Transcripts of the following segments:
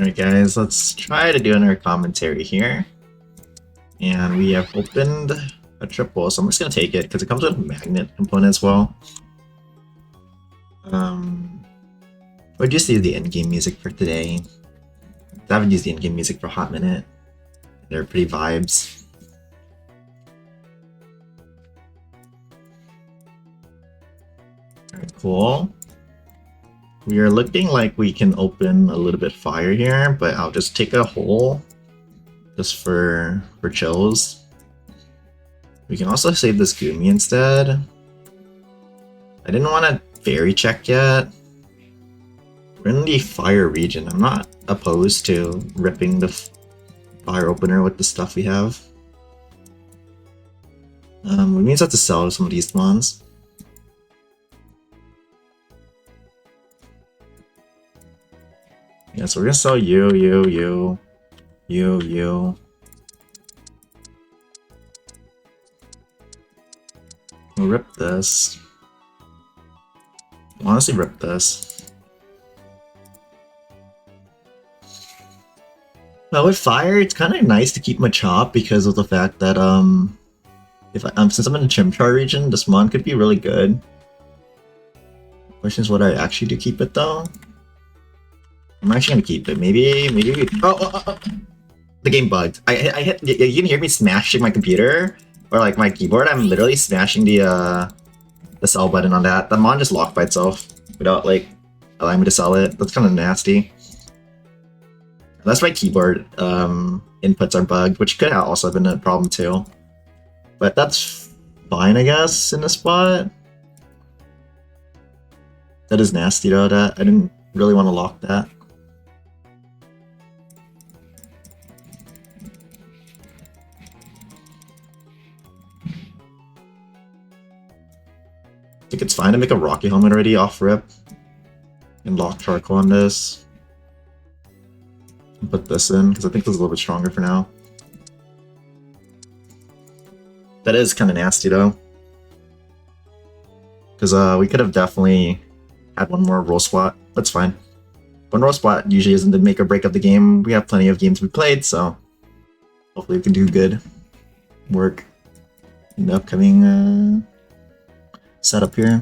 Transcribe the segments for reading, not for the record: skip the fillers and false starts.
Alright guys, let's try to do another commentary here. And we have opened a triple, so I'm just gonna take it because it comes with a magnet component as well. I just use the endgame music for today. I haven't used the endgame music for a hot minute. They're pretty vibes. Alright, cool. We are looking like we can open a little bit fire here, but I'll just take a hole just for chills. We can also save this Goomy instead. I didn't want to fairy check yet. We're in the fire region. I'm not opposed to ripping the fire opener with the stuff we have. Which means I have to sell some of these ones. Yeah, so we're gonna sell you. We'll rip this. Honestly, rip this. Now with fire, it's kind of nice to keep Machop because of the fact that since I'm in the Chimchar region, this mon could be really good. Question is what I actually do keep it though. I'm actually gonna keep it. Maybe we... Oh. The game bugged. I hit. You can hear me smashing my computer or like my keyboard. I'm literally smashing the sell button on that. The mon just locked by itself without like allowing me to sell it. That's kind of nasty. That's my keyboard inputs are bugged, which could have also been a problem too. But that's fine, I guess, in this spot. That is nasty though. That I didn't really want to lock that. I think it's fine to make a Rocky Helmet already off rip and lock charcoal on this. Put this in because I think this is a little bit stronger for now. That is kind of nasty though, because we could have definitely had one more roll spot. That's fine. One roll spot usually isn't the make or break of the game. We have plenty of games we played, so hopefully we can do good work in the upcoming setup here.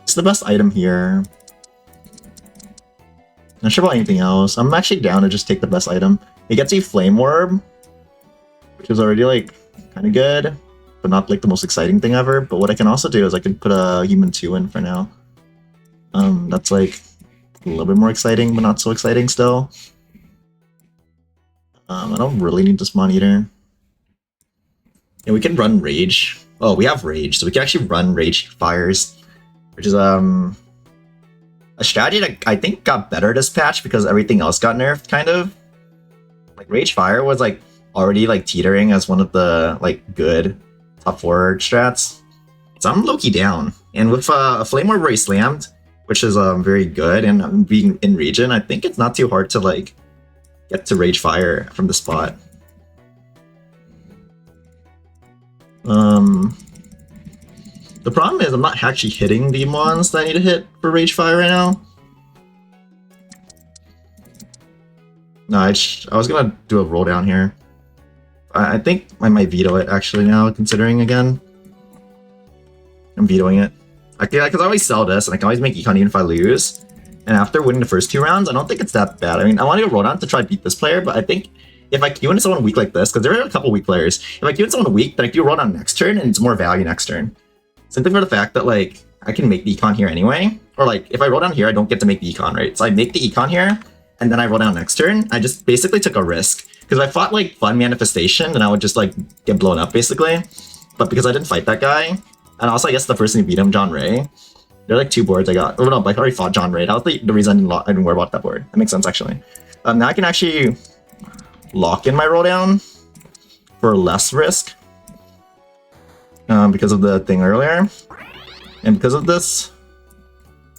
It's the best item here. Not sure about anything else. I'm actually down to just take the best item. It gets you Flame Orb, which is already like kind of good, but not like the most exciting thing ever. But what I can also do is I can put a Human 2 in for now. That's like a little bit more exciting, but not so exciting still. I don't really need this mon either. And we can run Rage. Oh, we have Rage, so we can actually run Rage Fires. Which is a strategy that I think got better this patch because everything else got nerfed, kind of. Like Rage Fire was like already like teetering as one of the like good top 4 strats. So I'm low-key down. And with a Flame Orb already slammed, which is very good, and being in region, I think it's not too hard to like get to Rage Fire from the spot. The problem is I'm not actually hitting the mons that I need to hit for Rage Fire right now. No, I was gonna do a roll down here. I think I might veto it actually now, considering again. I'm vetoing it. I can always sell this, and I can always make econ even if I lose. And after winning the first 2 rounds, I don't think it's that bad. I mean, I want to go roll down to try to beat this player, but I think if I queue into someone weak like this, because there are a couple weak players, if I queue into someone weak, then I do roll down next turn, and it's more value next turn. Simply for the fact that, like, I can make the econ here anyway. Or, like, if I roll down here, I don't get to make the econ, right? So I make the econ here, and then I roll down next turn. I just basically took a risk. Because if I fought, like, Fun Manifestation, then I would just, like, get blown up, basically. But because I didn't fight that guy, and also, I guess the person who beat him, John Ray, there are, like, 2 boards I got. Oh, no, I already fought John Ray. That was the reason I didn't worry about that board. That makes sense, actually. Now I can actually lock in my roll down for less risk. Because of the thing earlier. And because of this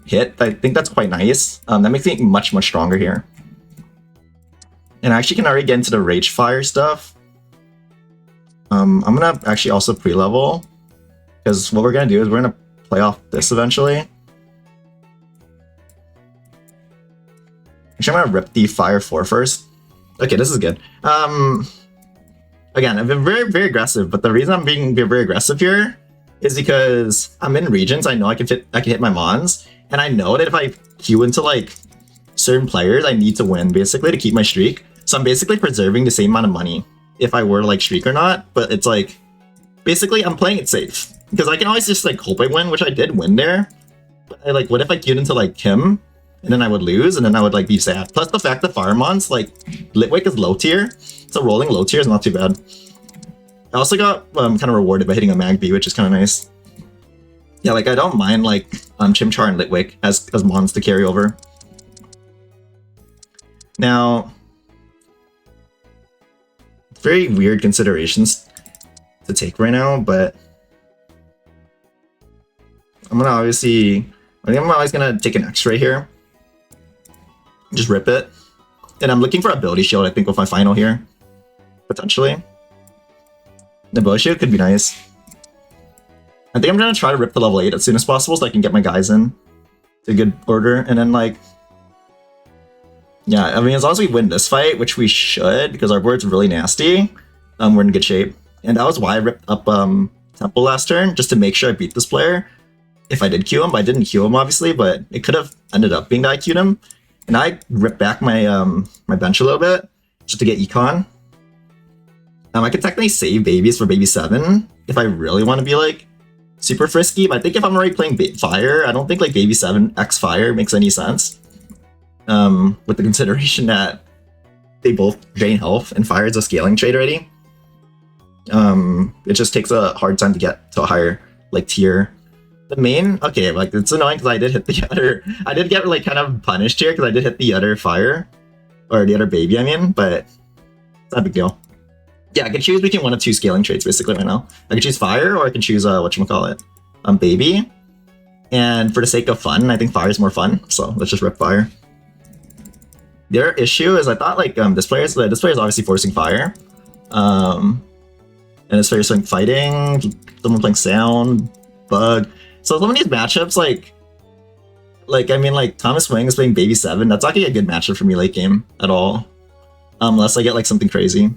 hit, I think that's quite nice. That makes me much, much stronger here. And I actually can already get into the Rage Fire stuff. I'm gonna actually also pre-level, because what we're gonna do is we're gonna play off this eventually. Actually, I'm gonna rip the Fire 4 first. Okay, this is good. Again, I've been very, very aggressive, but the reason I'm being very aggressive here is because I'm in regions. I know I can hit my mons, and I know that if I queue into like certain players, I need to win basically to keep my streak. So I'm basically preserving the same amount of money if I were to like streak or not. But it's like basically I'm playing it safe because I can always just like hope I win, which I did win there. But I, like, what if I queued into like him and then I would lose and then I would like be sad. Plus the fact that Firemons like Litwick is low tier, so rolling low tier is not too bad. I also got kind of rewarded by hitting a Magby, which is kind of nice. Yeah, like I don't mind like Chimchar and Litwick as mons to carry over. Now, very weird considerations to take right now, but I'm gonna obviously, I think I'm always gonna take an X-ray here. Just rip it. And I'm looking for ability shield, I think, with my final here. Potentially. The ability shield could be nice. I think I'm gonna try to rip the level 8 as soon as possible so I can get my guys in to good order. And then like, yeah, I mean, as long as we win this fight, which we should, because our board's really nasty, we're in good shape. And that was why I ripped up Temple last turn, just to make sure I beat this player. If I did Q him, I didn't Q him, obviously, but it could have ended up being that I Q'd him. And I ripped back my my bench a little bit, just to get econ. I could technically save babies for baby 7, if I really want to be, like, super frisky. But I think if I'm already playing Fire, I don't think, like, baby 7 X Fire makes any sense. With the consideration that they both drain health and Fire is a scaling trade already. It just takes a hard time to get to a higher like tier. The main, okay, like it's annoying because I did hit the other, I did get like kind of punished here because I did hit the other Fire, or the other baby, I mean, but it's not a big deal. Yeah, I can choose between one of two scaling traits basically right now. I can choose Fire, or I can choose whatchamacallit, baby. And for the sake of fun, I think Fire is more fun, so let's just rip Fire. The other issue is I thought like this player is obviously forcing Fire, and this player's playing Fighting, someone playing Sound, Bug. So some of these matchups, like I mean, like Thomas Wang is playing Baby 7. That's not gonna be a good matchup for me late game at all, unless I get like something crazy.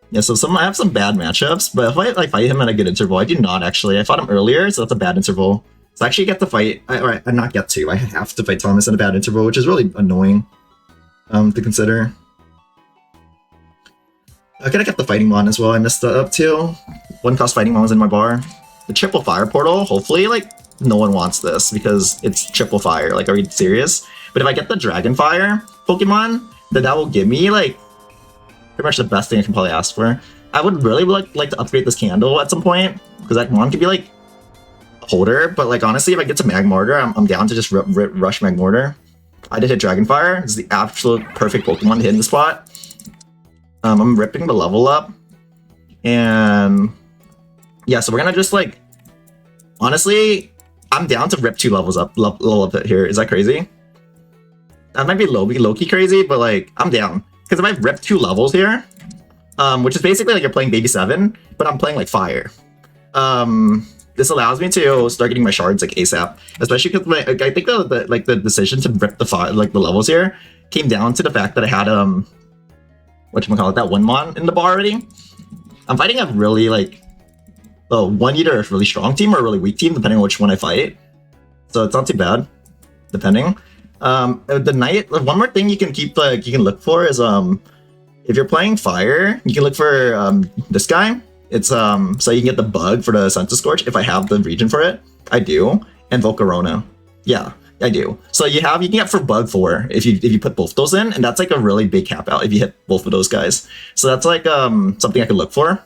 Yeah, so I have some bad matchups, but if I like fight him at a good interval, I do not actually. I fought him earlier, so that's a bad interval. So I actually get to fight, I have to fight Thomas at a bad interval, which is really annoying to consider. I could have kept the Fighting Mon as well, I messed that up too. One cost Fighting Mon was in my bar. The triple Fire portal, hopefully, like, no one wants this because it's triple Fire, like, are you serious? But if I get the Dragon Fire Pokemon, then that will give me, like, pretty much the best thing I can probably ask for. I would really like to upgrade this candle at some point, because that Mon could be, like, holder, but like honestly, if I get to Magmortar, I'm down to just rush Magmortar. I did hit Dragonfire. It's the absolute perfect Pokemon to hit in the spot. I'm ripping the level up, and yeah, so we're gonna just like, honestly, I'm down to rip 2 levels up, level up here. Is that crazy? That might be low-key crazy, but like I'm down because if I rip 2 levels here, which is basically like you're playing Baby 7, but I'm playing like Fire. This allows me to start getting my shards like ASAP, especially because like, I think the decision to rip the levels here came down to the fact that I had whatchamacallit, that one Mon in the bar already. I'm fighting a really like either a really strong team or a really weak team depending on which one I fight, so it's not too bad depending. The Knight, one more thing you can keep you can look for is if you're playing Fire, you can look for this guy. It's so you can get the bug for the Senses Scorch if I have the region for it. I do. And Volcarona. Yeah, I do. So you can get for bug 4 if you put both those in, and that's like a really big cap out if you hit both of those guys. So that's like something I could look for.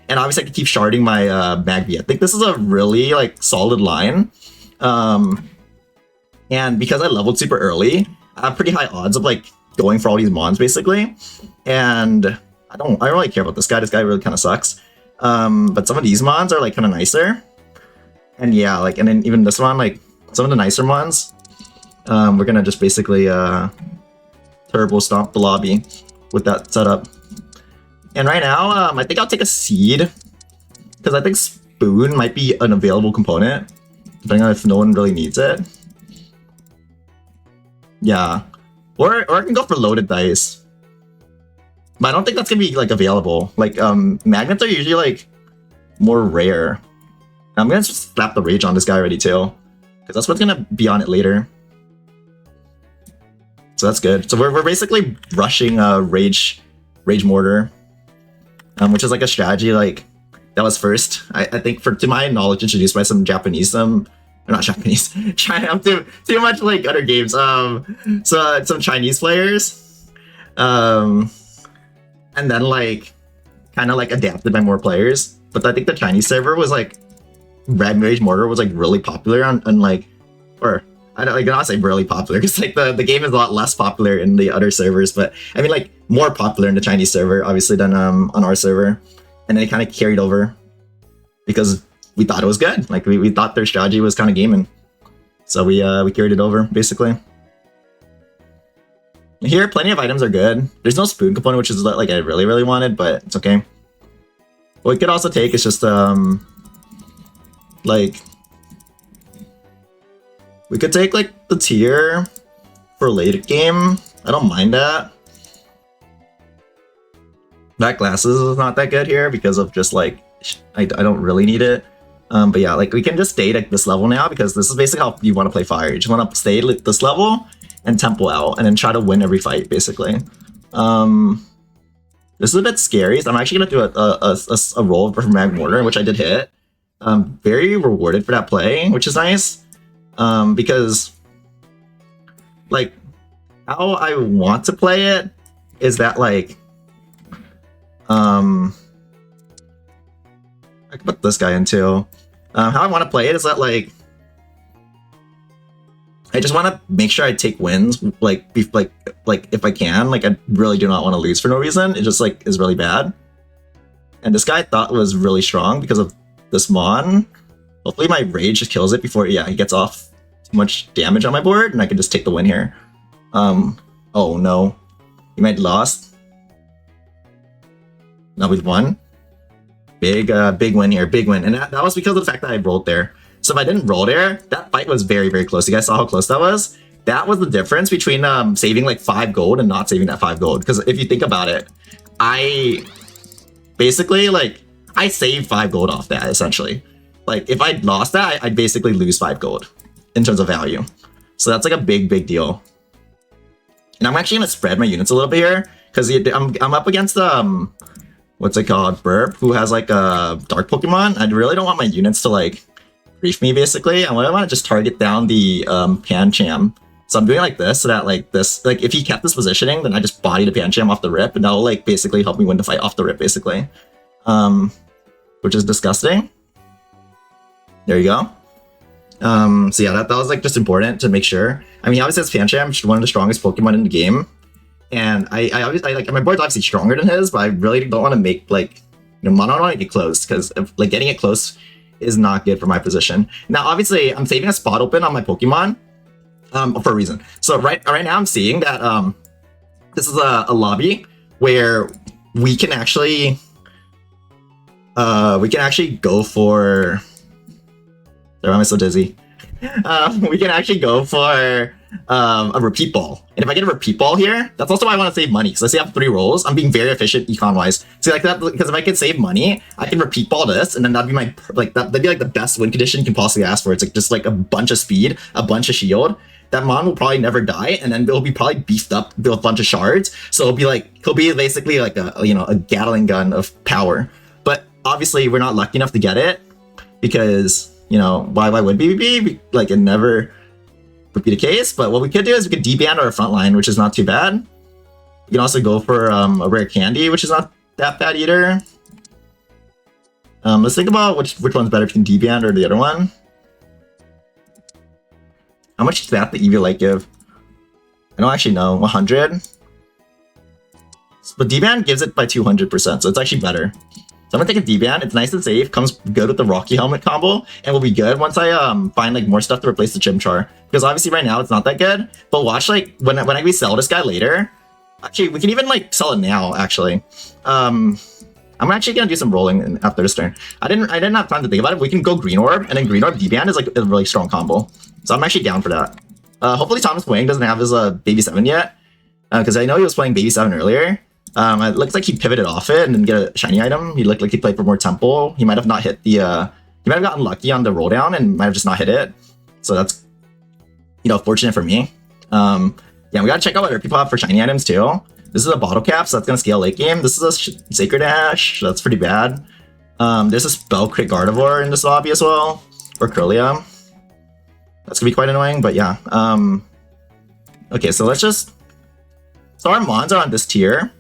And obviously I can keep sharding my Magby. I think this is a really like solid line. And because I leveled super early, I have pretty high odds of like going for all these Mons basically. And I don't really care about this guy. This guy really kind of sucks. But some of these Mons are like kind of nicer. And yeah, like, and then even this one, like some of the nicer Mons, We're gonna just basically turbo stomp the lobby with that setup. And right now, I think I'll take a seed because I think spoon might be an available component, depending on if no one really needs it. Yeah, or I can go for loaded dice, but I don't think that's gonna be like available. Like magnets are usually like more rare. I'm gonna just slap the rage on this guy already too, because that's what's gonna be on it later. So that's good. So we're basically rushing Rage Mortar, which is like a strategy like that was first, I think, to my knowledge, introduced by some Japanese, not Japanese, China, too much like other games. So some Chinese players, and then like kind of like adapted by more players. But I think the Chinese server was like Rage Mortar was like really popular on like, or I don't say really popular because like the game is a lot less popular in the other servers, but I mean like more popular in the Chinese server obviously than on our server, and then it kind of carried over because we thought it was good. Like we thought their strategy was kind of gaming, so we carried it over basically. Here, plenty of items are good. There's no spoon component, which is like I really wanted, but it's okay. What we could also take is just like. We could take like the tier for late game. I don't mind that. That glasses is not that good here because of just like I don't really need it. But yeah, like we can just stay at this level now because this is basically how you want to play fire. You just want to stay at this level and tempo out and then try to win every fight basically. This is a bit scary. So I'm actually gonna do a roll for Magmortar, which I did hit. Very rewarded for that play, which is nice. Because like how I want to play it is that like I can put this guy in too. How I want to play it is that like I just want to make sure I take wins like if I can. Like I really do not want to lose for no reason. It just like is really bad. And this guy I thought was really strong because of this Mon. Hopefully my rage just kills it before, he gets off too much damage on my board, and I can just take the win here. Oh no. You might lost. Now we've won. Big win here, big win. And that was because of the fact that I rolled there. So if I didn't roll there, that fight was very, very close. You guys saw how close that was? That was the difference between saving like 5 gold and not saving that 5 gold. Because if you think about it, I basically like, I saved 5 gold off that essentially. Like if I'd lost that, I'd basically lose 5 gold in terms of value. So that's like a big, big deal. And I'm actually gonna spread my units a little bit here because I'm up against what's it called, Burp, who has like a dark Pokemon. I really don't want my units to like grief me basically. I want to just target down the Pancham. So I'm doing like this so that like this, like if he kept this positioning, then I just body the Pancham off the rip, and that'll like basically help me win the fight off the rip basically. Which is disgusting. There you go. So yeah, that was like just important to make sure. I mean, obviously it's Pancham, one of the strongest Pokemon in the game. And I obviously like my board's obviously stronger than his, but I really don't want to make like, I don't want to get close because like getting it close is not good for my position. Now, obviously, I'm saving a spot open on my Pokemon for a reason. So right now, I'm seeing that this is a lobby where we can actually go for. Why am I so dizzy? We can actually go for a repeat ball. And if I get a repeat ball here, that's also why I want to save money. Because I see I have 3 rolls. I'm being very efficient econ-wise. So like that, because if I can save money, I can repeat ball this, and then that'd be my that'd be like the best win condition you can possibly ask for. It's like just like a bunch of speed, a bunch of shield. That Mon will probably never die, and then it'll be probably beefed up with a bunch of shards. So it'll be like he'll be basically like a Gatling gun of power. But obviously we're not lucky enough to get it because why would we be like it never would be the case. But what we could do is we could deband our front line, which is not too bad. We can also go for a rare candy, which is not that bad either. Let's think about which one's better, if you can deband or the other one. How much does that the EV Light give? I don't actually know. 100. But deband gives it by 200%, so it's actually better. So I'm gonna take a D-band. It's nice and safe. Comes good with the Rocky Helmet combo, and will be good once I find like more stuff to replace the Chimchar. Because obviously right now it's not that good. But watch like when we sell this guy later. Actually, we can even like sell it now. Actually, I'm actually gonna do some rolling after this turn. I didn't have time to think about it. We can go Green Orb, and then Green Orb D-band is like a really strong combo. So I'm actually down for that. Hopefully Thomas Wang doesn't have his Baby 7 yet, because I know he was playing Baby 7 earlier. It looks like he pivoted off it and then get a shiny item. He looked like he played for more Temple. He might have not hit the, he might have gotten lucky on the roll down and might have just not hit it. So that's, you know, fortunate for me. Yeah, we gotta check out what other people have for shiny items too. This is a bottle cap, so that's gonna scale late game. This is a Sacred Ash, so that's pretty bad. There's a Spell Crit Gardevoir in this lobby as well, or Curlia. That's gonna be quite annoying, but yeah. Okay, so let's just, so our mons are on this tier.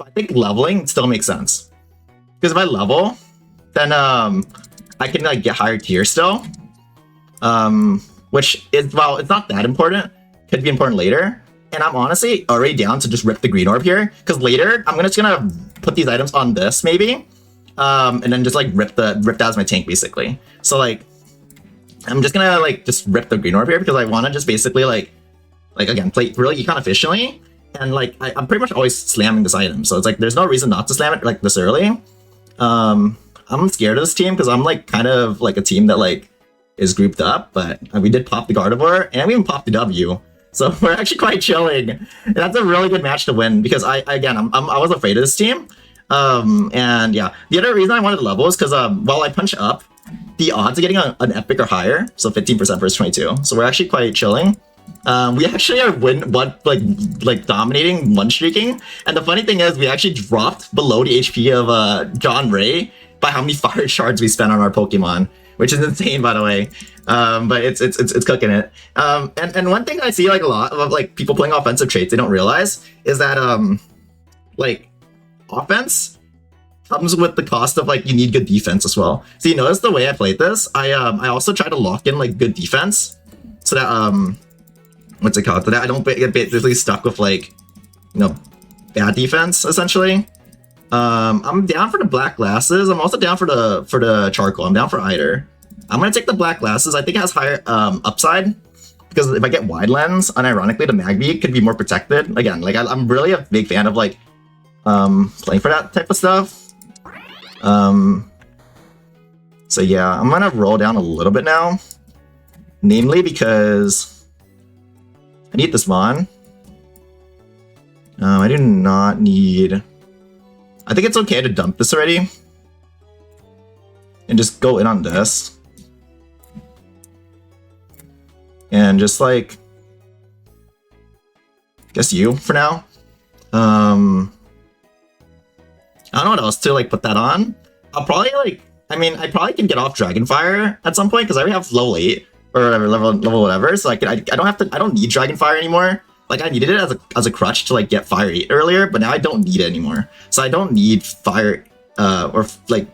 I think leveling still makes sense, because if I level, then I can like get higher tier still, which is, well, it's not that important. Could be important later, and I'm honestly already down to just rip the Green Orb here, because later I'm just gonna put these items on this maybe, and then just like rip that as my tank basically. So like I'm just gonna like just rip the Green Orb here because I want to just basically like again play really econ efficiently. And like I'm pretty much always slamming this item, so it's like there's no reason not to slam it like this early. I'm scared of this team because I'm like kind of like a team that like is grouped up, but we did pop the Gardevoir and we even popped the W, so we're actually quite chilling. And that's a really good match to win because I was afraid of this team. And yeah, the other reason I wanted to level is because while I punch up, the odds of getting an epic are higher, so 15% versus 22. So we're actually quite chilling. We actually are like dominating one streaking, and the funny thing is we actually dropped below the HP of John Ray by how many fire shards we spent on our Pokemon, which is insane by the way. But it's cooking it. And one thing I see like a lot of like people playing offensive traits they don't realize is that like offense comes with the cost of like you need good defense as well. So you notice the way I played this, I also try to lock in like good defense so that what's it called? So that I don't get basically stuck with like, you know, bad defense essentially. I'm down for the black glasses. I'm also down for the charcoal. I'm down for either. I'm gonna take the black glasses. I think it has higher upside because if I get wide lens, unironically the Magby could be more protected. Again, like I'm really a big fan of like playing for that type of stuff. So yeah, I'm gonna roll down a little bit now, namely because I need this Mon. I do not need... I think it's okay to dump this already. And just go in on this. And just like... guess you for now. I don't know what else to like put that on. I'll probably like... I mean, I probably can get off Dragonfire at some point because I already have low 8. Or whatever, level whatever, so I don't need Dragonfire anymore. Like I needed it as a crutch to like get Fire 8 earlier, but now I don't need it anymore. So I don't need Fire or like,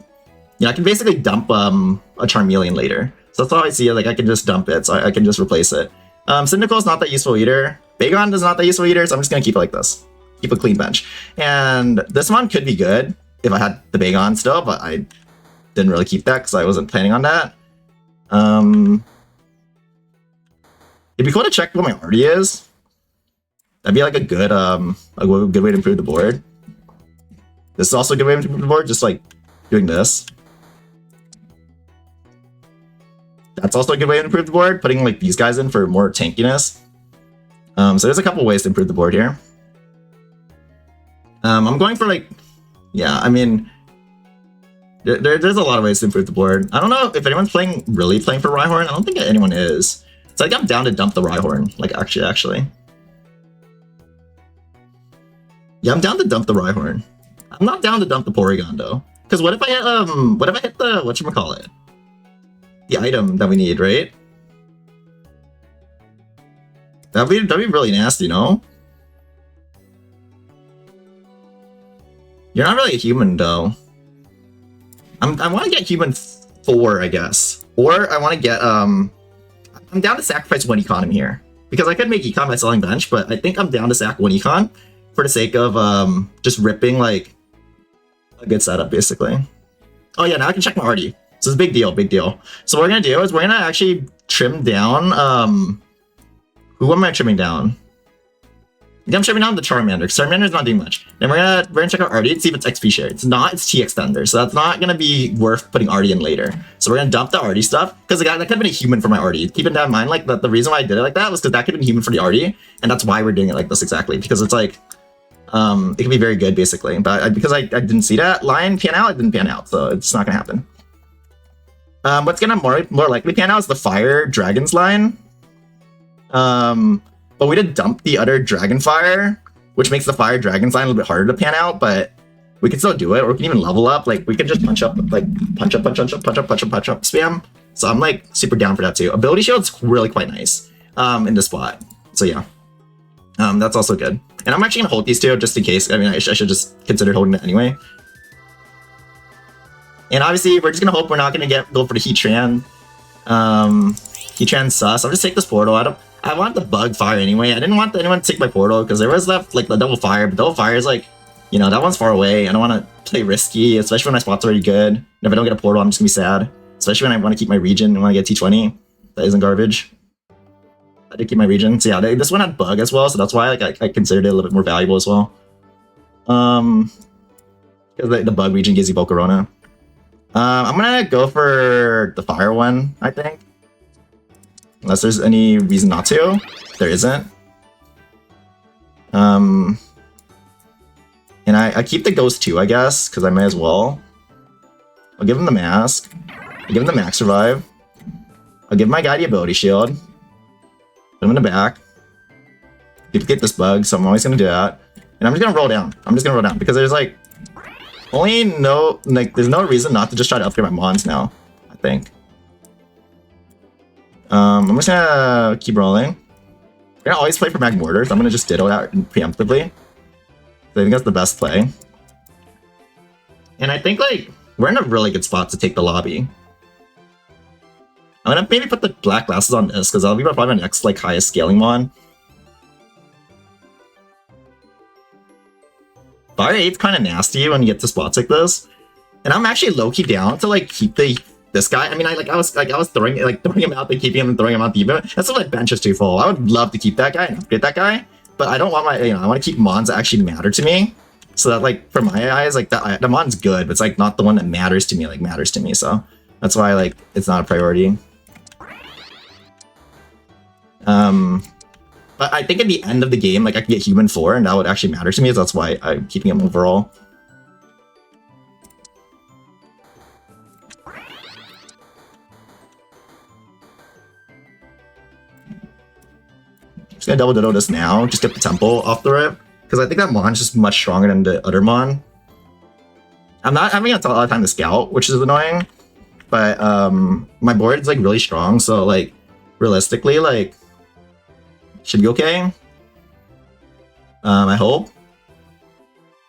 you know, I can basically dump a Charmeleon later. So that's how I see it, like I can just dump it, so I can just replace it. Cyndaquil's not that useful either. Bagon is not that useful either, so I'm just gonna keep it like this. Keep a clean bench. And this one could be good if I had the Bagon still, but I didn't really keep that because I wasn't planning on that. It'd be cool to check what my arty is. That'd be like a good way to improve the board. This is also a good way to improve the board, just like doing this. That's also a good way to improve the board, putting like these guys in for more tankiness. So there's a couple ways to improve the board here. I'm going for like, yeah, I mean, there's a lot of ways to improve the board. I don't know if anyone's really playing for Rhyhorn. I don't think anyone is. So I think I'm down to dump the Rhyhorn, like actually. Yeah, I'm down to dump the Rhyhorn. I'm not down to dump the Porygon though. Because what if I hit the whatchamacallit? The item that we need, right? That'd be really nasty, no? You're not really a human though. I want to get human 4, I guess. Or I want to get I'm down to sacrifice 1 econ here. Because I could make econ by selling bench, but I think I'm down to sack 1 econ for the sake of just ripping like a good setup, basically. Oh yeah, now I can check my RD. So it's a big deal, big deal. So what we're gonna do is we're gonna actually trim down, who am I trimming down? I think I'm trimming down the Charmander, because Charmander's not doing much. Then we're gonna check out RD and see if it's XP share. It's not, it's T extender, so that's not gonna be worth putting RD in later. So we're gonna dump the RD stuff, because that could have been a human for my RD. Keep in mind, like, the reason why I did it like that was because that could have been human for the RD, and that's why we're doing it like this exactly, because it's like, it can be very good, basically. But because I didn't see that line pan out, it didn't pan out, so it's not gonna happen. What's gonna more likely pan out is the Fire Dragons line. But we did dump the other Dragon Fire, which makes the Fire Dragons line a little bit harder to pan out, but we can still do it, or we can even level up. Like, we can just punch up spam. So I'm like super down for that too. Ability Shield's really quite nice in this spot. So yeah. That's also good. And I'm actually gonna hold these two just in case. I mean, I should just consider holding it anyway. And obviously, we're just gonna hope we're not gonna go for the Heatran. Heatran sus. I'll just take this portal. I want the bug fire anyway. I didn't want anyone to take my portal because there was left like the double fire, but double fire is like, you know, that one's far away. I don't want to play risky, especially when my spot's already good. And if I don't get a portal, I'm just gonna be sad. Especially when I want to keep my region and want to get T20. That isn't garbage. I did keep my region. So yeah, this one had bug as well, so that's why like I considered it a little bit more valuable as well. Because the bug region gives you Volcarona. I'm gonna go for the fire one, I think. Unless there's any reason not to. There isn't. And I keep the ghost too, I guess, because I may as well. I'll give him the mask. I'll give him the max revive. I'll give my guy the ability shield. Put him in the back. Duplicate this bug, so I'm always gonna do that. And I'm just gonna roll down. I'm just gonna roll down because there's like there's no reason not to just try to upgrade my mons now, I think. I'm just gonna keep rolling. I'm gonna always play for Magmortar, so I'm gonna just ditto that preemptively. I think that's the best play. And I think like we're in a really good spot to take the lobby. I'm gonna maybe put the black glasses on this because that'll be probably my next like highest scaling mon. Fire 8's kind of nasty when you get to spots like this, and I'm actually low-key down to like keep this guy. I mean, I was throwing him out, then keeping him and throwing him out the even. That's what my bench is too full. I would love to keep that guy and upgrade that guy, but I don't want my I want to keep mons that actually matter to me. So that like for my eyes, like the mon's good, but it's like not the one that matters to me. So that's why like it's not a priority. But I think at the end of the game, like I can get human 4, and that would actually matter to me. So that's why I'm keeping him overall. Just gonna double ditto this now, just get the temple off the rip, because I think that mon's just much stronger than the other mon. I'm not having a lot of time to scout, which is annoying, but my board's like really strong, so like realistically, like should be okay. I hope.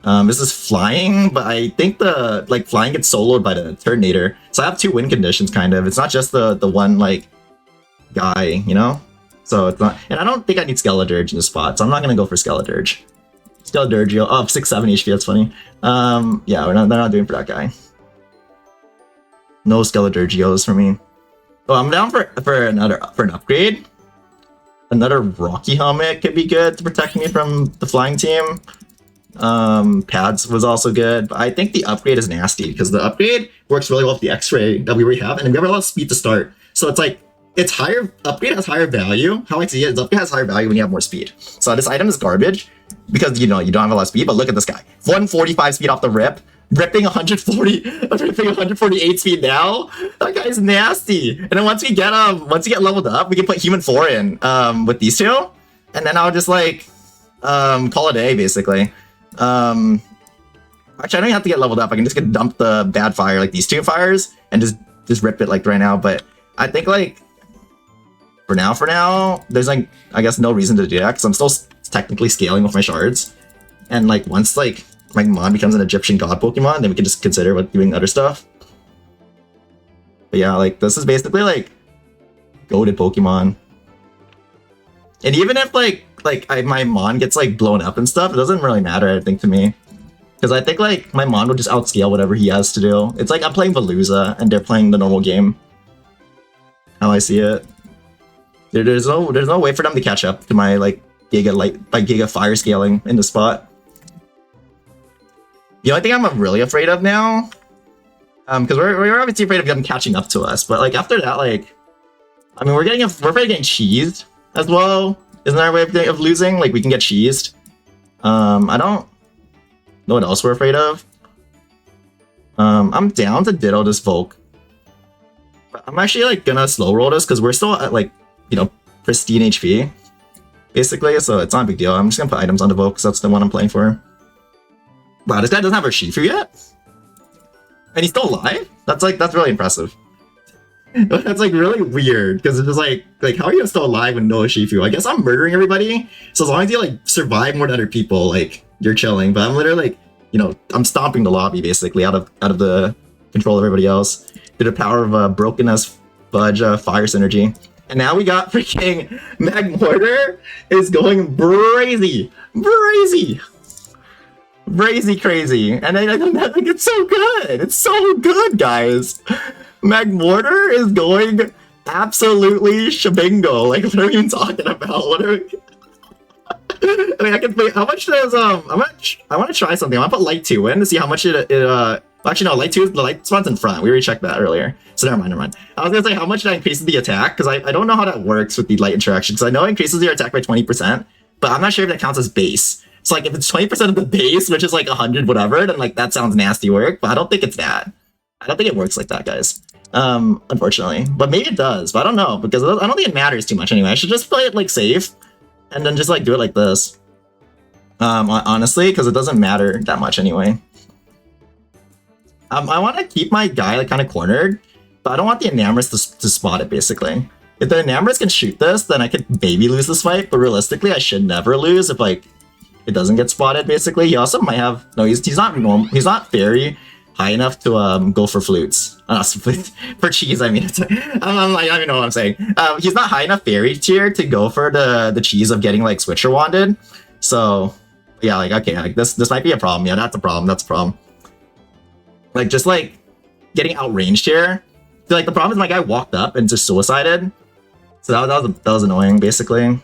This is flying, but I think the flying gets soloed by the Turtonator. So I have 2 win conditions, kind of. It's not just the one like guy, you know. So it's not, and I don't think I need Skeledirge in this spot, so I'm not gonna go for Skeledirge. Skeledirgio, oh, 6-7 HP. That's funny. Yeah, they're not doing for that guy. No Skeledirgios for me. Oh, I'm down for an upgrade. Another Rocky helmet could be good to protect me from the flying team. Pads was also good, but I think the upgrade is nasty because the upgrade works really well with the X-ray that we already have, and we have a lot of speed to start. So it's like it's higher. Upgrade has higher value. How I see it is upgrade has higher value when you have more speed. So this item is garbage because you don't have a lot of speed. But look at this guy, 145 speed off the rip. Ripping 148 speed now. That guy's nasty. And then once we get leveled up, we can put human 4 in with these two, and then I'll just like call it a day basically. Actually, I don't even have to get leveled up. I can just get dump the bad fire like these 2 fires and just rip it like right now. But I think like for now, there's like I guess no reason to do that because I'm still technically scaling with my shards, and like once like my mon becomes an Egyptian god Pokemon, then we can just consider doing other stuff. But yeah, like this is basically like goated Pokemon. And even if like my mon gets like blown up and stuff, it doesn't really matter, I think, to me. Because I think like my Mon will just outscale whatever he has to do. It's like I'm playing Veluza and they're playing the normal game. How I see it. There's no way for them to catch up to my like Giga fire scaling in the spot. The only thing I'm really afraid of now, because we're obviously afraid of them catching up to us, but like after that, like, I mean, we're afraid of getting cheesed as well. Isn't there a way of losing? Like we can get cheesed. I don't know what else we're afraid of. I'm down to ditto this Volk. But I'm actually like gonna slow roll this because we're still at like, you know, pristine HP, basically, so it's not a big deal. I'm just gonna put items on the Volk because that's the one I'm playing for. Wow, this guy doesn't have a Shifu yet? And he's still alive? That's really impressive. That's like really weird, because it's just like how are you still alive with no Shifu? I guess I'm murdering everybody, so as long as you like survive more than other people, like you're chilling. But I'm literally like, you know, I'm stomping the lobby basically out of the control of everybody else through the power of broken as fudge fire synergy. And now we got freaking Magmortar is going brazy, crazy, and I think it's so good. It's so good, guys. Magmortar is going absolutely shabingo. Like, what are we even talking about? What are we... I mean, I can play. How much does I want to try something. I want to put light 2 in to see how much it actually no, light 2, the light spawn's in front. We already checked that earlier, so never mind. I was gonna say how much did I increase the attack, because I don't know how that works with the light interaction, because I know it increases your attack by 20%, but I'm not sure if that counts as base. So like if it's 20% of the base, which is like 100 whatever, then like that sounds nasty work, but I don't think it's that. I don't think it works like that, guys. Unfortunately, but maybe it does, but I don't know, because I don't think it matters too much anyway. I should just play it like safe and then just like do it like this. Honestly, because it doesn't matter that much anyway. I want to keep my guy like kind of cornered, but I don't want the Enamorous to spot it basically. If the Enamorous can shoot this, then I could maybe lose this fight, but realistically I should never lose if like it doesn't get spotted basically. He also might have, no, he's not normal, he's not fairy high enough to go for flutes. For cheese, I mean. I'm like, I don't even know what I'm saying. He's not high enough fairy tier to go for the cheese of getting like switcher wanded. So yeah, like okay, like this might be a problem. Yeah, that's a problem. Like just like getting outranged here. So, like the problem is my guy walked up and just suicided. So that was annoying basically. And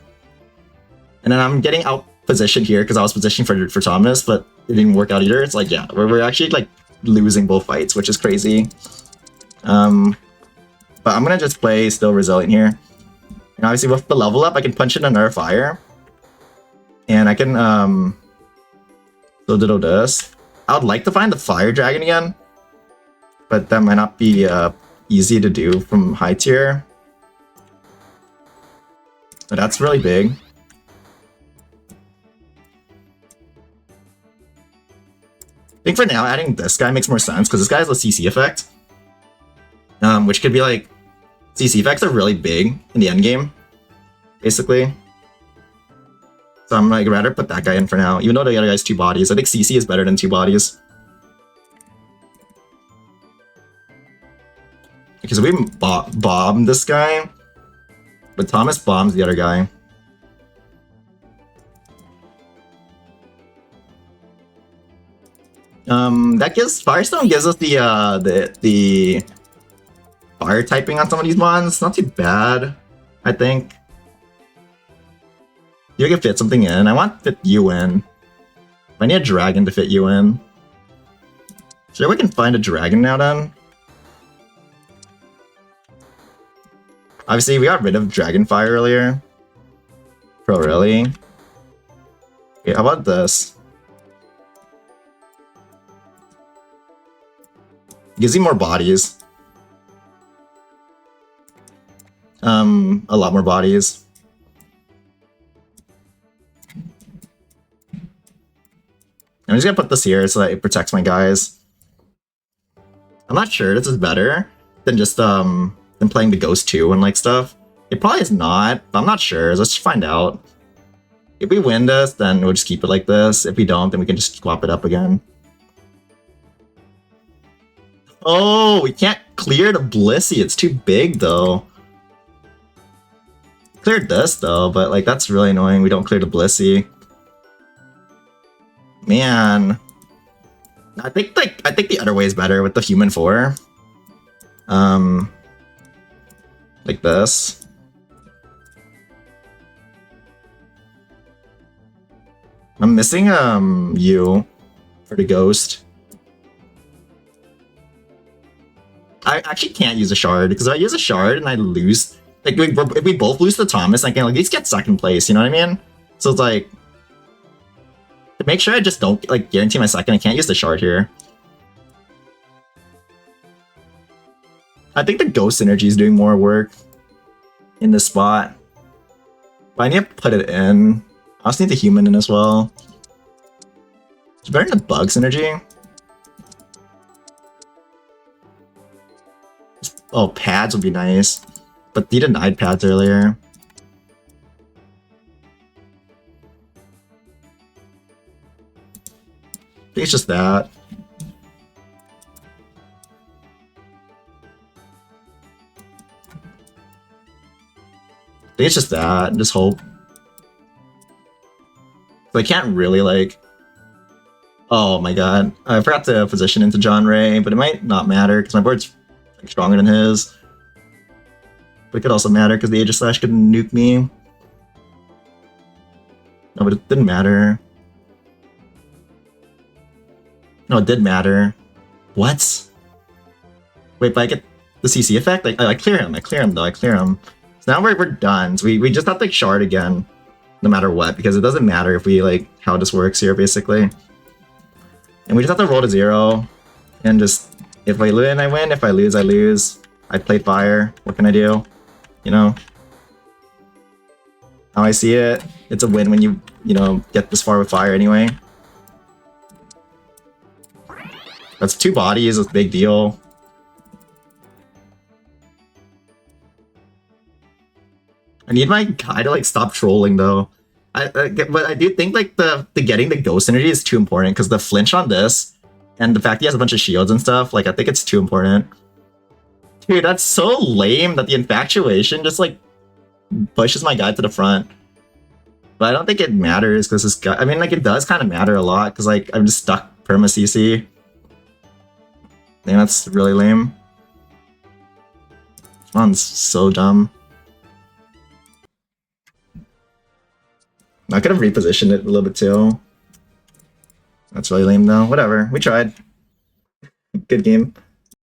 then I'm getting out positioned here because I was positioning for Thomas, but it didn't work out either. It's like, yeah, we're actually like losing both fights, which is crazy. But I'm gonna just play still resilient here. And obviously with the level up, I can punch in another fire. And I can still do this. I would like to find the fire dragon again, but that might not be easy to do from high tier. But that's really big. I think for now, adding this guy makes more sense, because this guy has a CC effect. Which could be like... CC effects are really big in the endgame, basically. So I'm like, rather put that guy in for now, even though the other guy's 2 bodies. I think CC is better than 2 bodies. Because we bomb this guy, but Thomas bombs the other guy. That gives Firestone gives us the fire typing on some of these mons. Not too bad, I think. You can fit something in. I want to fit you in. I need a dragon to fit you in. Sure, we can find a dragon now then. Obviously, we got rid of Dragonfire earlier. Bro, really? Okay, how about this? Gives you more bodies. A lot more bodies. I'm just gonna put this here so that it protects my guys. I'm not sure this is better than just than playing the Ghost 2 and like stuff. It probably is not, but I'm not sure. Let's just find out. If we win this, then we'll just keep it like this. If we don't, then we can just swap it up again. Oh, we can't clear the Blissey. It's too big though. Cleared this though, but like that's really annoying. We don't clear the Blissey. Man. I think the other way is better with the human 4. Um, like this. I'm missing you for the ghost. I actually can't use a shard because if I use a shard and I lose, like if we both lose to Thomas, I can at least get second place. You know what I mean? So it's like to make sure I just don't like guarantee my second. I can't use the shard here. I think the ghost synergy is doing more work in this spot, but I need to put it in. I also need the human in as well. It's better than the bug synergy. Oh, pads would be nice, but he denied pads earlier. I think it's just that. I think it's just that. Just hope. But I can't really like. Oh my god, I forgot to position into John Ray, but it might not matter because my board's like, stronger than his. But it could also matter because the Aegis Slash could nuke me. No, but it didn't matter. No, it did matter. What? Wait, but I get the CC effect? I clear him. I clear him, though. I clear him. So now we're done. So we just have to like, shard again, no matter what, because it doesn't matter if we, like, how this works here, basically. And we just have to roll to 0, and just, if I win, I win. If I lose, I lose. I played fire. What can I do? You know? How I see it, it's a win when you know, get this far with fire anyway. That's 2 bodies, it's a big deal. I need my guy to like stop trolling though. But I do think like the getting the ghost energy is too important because the flinch on this and the fact he has a bunch of shields and stuff, like I think it's too important. Dude, that's so lame that the infatuation just like pushes my guy to the front. But I don't think it matters because this guy, I mean like it does kind of matter a lot because like I'm just stuck perma CC. I think that's really lame. This one's so dumb. I could have repositioned it a little bit too. That's really lame though. Whatever. We tried. Good game.